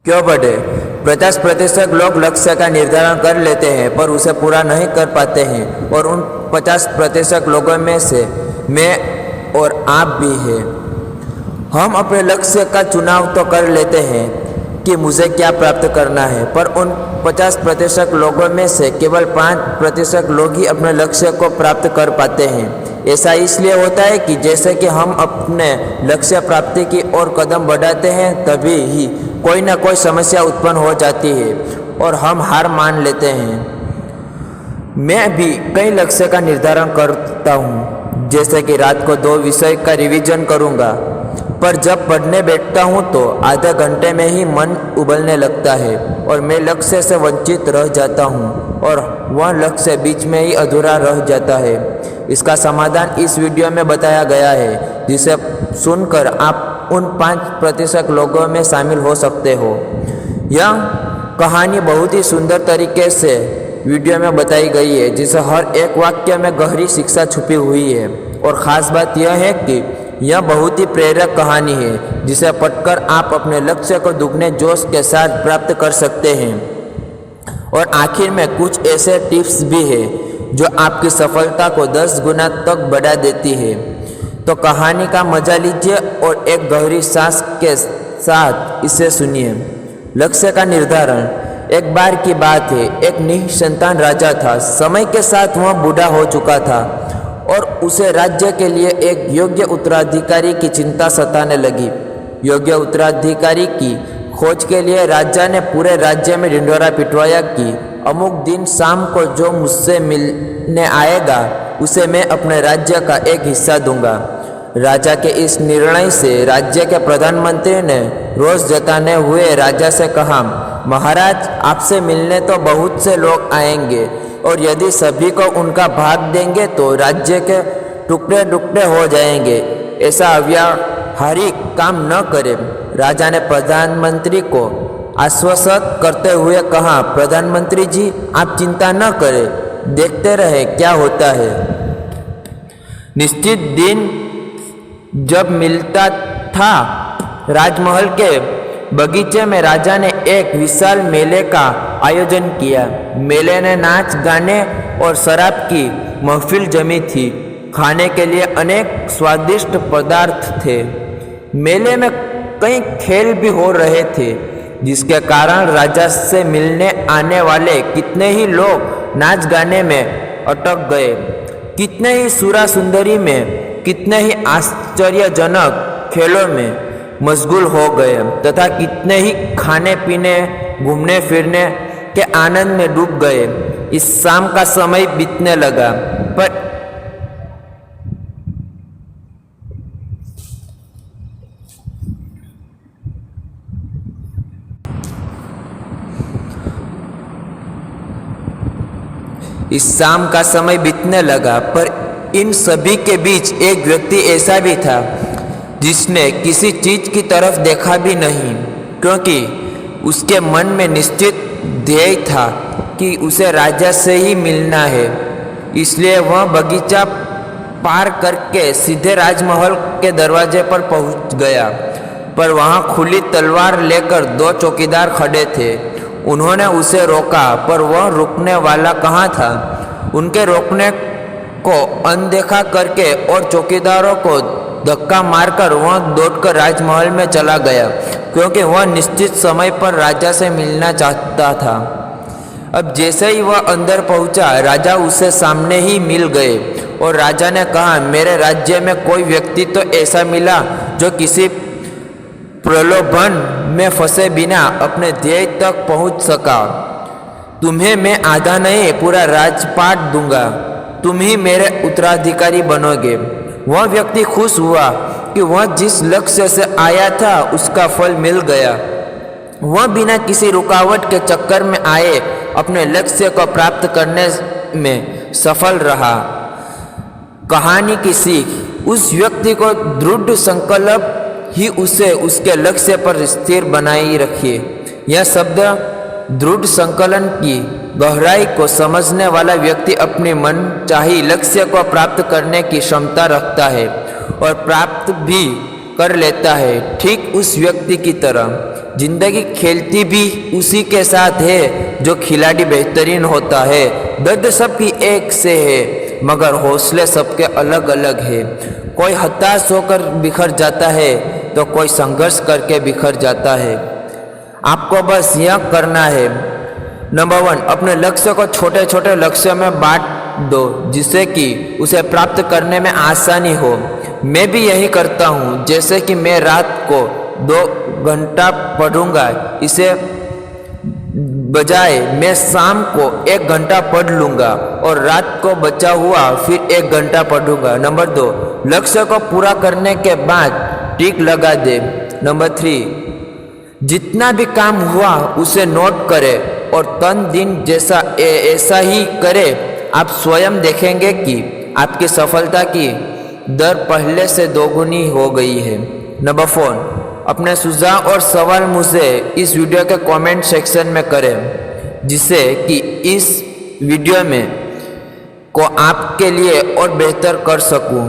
क्यों बढ़े? 50% लोग लक्ष्य का निर्धारण कर लेते हैं पर उसे पूरा नहीं कर पाते हैं और उन 50% लोगों में से मैं और आप भी हैं। हम अपने लक्ष्य का चुनाव तो कर लेते हैं कि मुझे क्या प्राप्त करना है, पर उन 50% लोगों में से केवल 5% लोग ही अपने लक्ष्य को प्राप्त कर पाते हैं। ऐसा इसलिए होता है कि जैसे कि हम अपने लक्ष्य प्राप्ति की ओर कदम बढ़ाते हैं तभी ही कोई ना कोई समस्या उत्पन्न हो जाती है और हम हार मान लेते हैं। मैं भी कई लक्ष्य का निर्धारण करता हूँ, जैसे कि रात को 2 विषय का रिवीजन करूँगा, पर जब पढ़ने बैठता हूँ तो आधे घंटे में ही मन उबलने लगता है और मैं लक्ष्य से वंचित रह जाता हूँ और वह लक्ष्य बीच में ही अधूरा रह जाता है। इसका समाधान इस वीडियो में बताया गया है, जिसे सुनकर आप उन 5% लोगों में शामिल हो सकते हो। यह कहानी बहुत ही सुंदर तरीके से वीडियो में बताई गई है, जिसे हर एक वाक्य में गहरी शिक्षा छुपी हुई है। और ख़ास बात यह है कि यह बहुत ही प्रेरक कहानी है, जिसे पढ़कर आप अपने लक्ष्य को दुगने जोश के साथ प्राप्त कर सकते हैं। और आखिर में कुछ ऐसे टिप्स भी हैं जो आपकी सफलता को 10 गुना तक बढ़ा देती है। तो कहानी का मजा लीजिए और एक गहरी सांस के साथ इसे सुनिए। लक्ष्य का निर्धारण। एक बार की बात है, एक निसंतान राजा था। समय के साथ वह बूढ़ा हो चुका था और उसे राज्य के लिए एक योग्य उत्तराधिकारी की चिंता सताने लगी। योग्य उत्तराधिकारी की खोज के लिए राजा ने पूरे राज्य में ढिंढोरा पिटवाया कि अमुक दिन शाम को जो मुझसे मिलने आएगा उसे मैं अपने राज्य का एक हिस्सा दूंगा। राजा के इस निर्णय से राज्य के प्रधानमंत्री ने रोष जताने हुए राजा से कहा, महाराज, आपसे मिलने तो बहुत से लोग आएंगे और यदि सभी को उनका भाग देंगे तो राज्य के टुकड़े टुकड़े हो जाएंगे। ऐसा अव्यावहारिक काम न करें। राजा ने प्रधानमंत्री को आश्वस्त करते हुए कहा, प्रधानमंत्री जी, आप चिंता न करें, देखते रहे क्या होता है। निश्चित दिन जब मिलता था, राजमहल के बगीचे में राजा ने एक विशाल मेले का आयोजन किया। मेले ने नाच गाने और शराब की महफिल जमी थी। खाने के लिए अनेक स्वादिष्ट पदार्थ थे। मेले में कई खेल भी हो रहे थे, जिसके कारण राजा से मिलने आने वाले कितने ही लोग नाच गाने में अटक गए, कितने ही सुरा सुंदरी में, कितने ही आश्चर्यजनक खेलों में मशगूल हो गए तथा कितने ही खाने पीने, घूमने फिरने के आनंद में डूब गए। इस शाम का समय बीतने लगा, पर इन सभी के बीच एक व्यक्ति ऐसा भी था जिसने किसी चीज की तरफ देखा भी नहीं, क्योंकि उसके मन में निश्चित ध्येय था कि उसे राजा से ही मिलना है। इसलिए वह बगीचा पार करके सीधे राजमहल के दरवाजे पर पहुंच गया, पर वहां खुली तलवार लेकर 2 चौकीदार खड़े थे। उन्होंने उसे रोका, पर वह रुकने वाला कहाँ था। उनके रोकने को अनदेखा करके और चौकीदारों को धक्का मारकर वह दौड़कर राजमहल में चला गया, क्योंकि वह निश्चित समय पर राजा से मिलना चाहता था। अब जैसे ही वह अंदर पहुंचा, राजा उसे सामने ही मिल गए और राजा ने कहा, मेरे राज्य में कोई व्यक्ति तो ऐसा मिला जो किसी प्रलोभन में फंसे बिना अपने ध्येय तक पहुंच सका। तुम्हें मैं आधा नहीं, पूरा राजपाट दूंगा। तुम ही मेरे उत्तराधिकारी बनोगे। वह व्यक्ति खुश हुआ कि वह जिस लक्ष्य से आया था उसका फल मिल गया। वह बिना किसी रुकावट के चक्कर में आए अपने लक्ष्य को प्राप्त करने में सफल रहा। कहानी की सीख। उस व्यक्ति को दृढ़ संकल्प ही उसे उसके लक्ष्य पर स्थिर बनाए रखिए। यह शब्द दृढ़ संकलन की गहराई को समझने वाला व्यक्ति अपने मनचाही लक्ष्य को प्राप्त करने की क्षमता रखता है और प्राप्त भी कर लेता है, ठीक उस व्यक्ति की तरह जिंदगी खेलती भी उसी के साथ है जो खिलाड़ी बेहतरीन होता है। दर्द सबकी एक से है मगर हौसले सबके अलग अलग है। कोई हताश होकर बिखर जाता है तो कोई संघर्ष करके बिखर जाता है। आपको बस यह करना है, नंबर 1, अपने लक्ष्य को छोटे छोटे लक्ष्यों में बांट दो जिससे कि उसे प्राप्त करने में आसानी हो। मैं भी यही करता हूँ, जैसे कि मैं रात को 2 घंटा पढ़ूंगा, इसे बजाय मैं शाम को 1 घंटा पढ़ लूँगा और रात को बचा हुआ फिर 1 घंटा पढ़ूंगा। नंबर 2, लक्ष्य को पूरा करने के बाद टिक लगा दे। नंबर 3, जितना भी काम हुआ उसे नोट करें और तन दिन जैसा ऐसा ही करें। आप स्वयं देखेंगे कि आपकी सफलता की दर पहले से 2 गुनी हो गई है। नंबर 4, अपने सुझाव और सवाल मुझे इस वीडियो के कमेंट सेक्शन में करें जिससे कि इस वीडियो में को आपके लिए और बेहतर कर सकूं।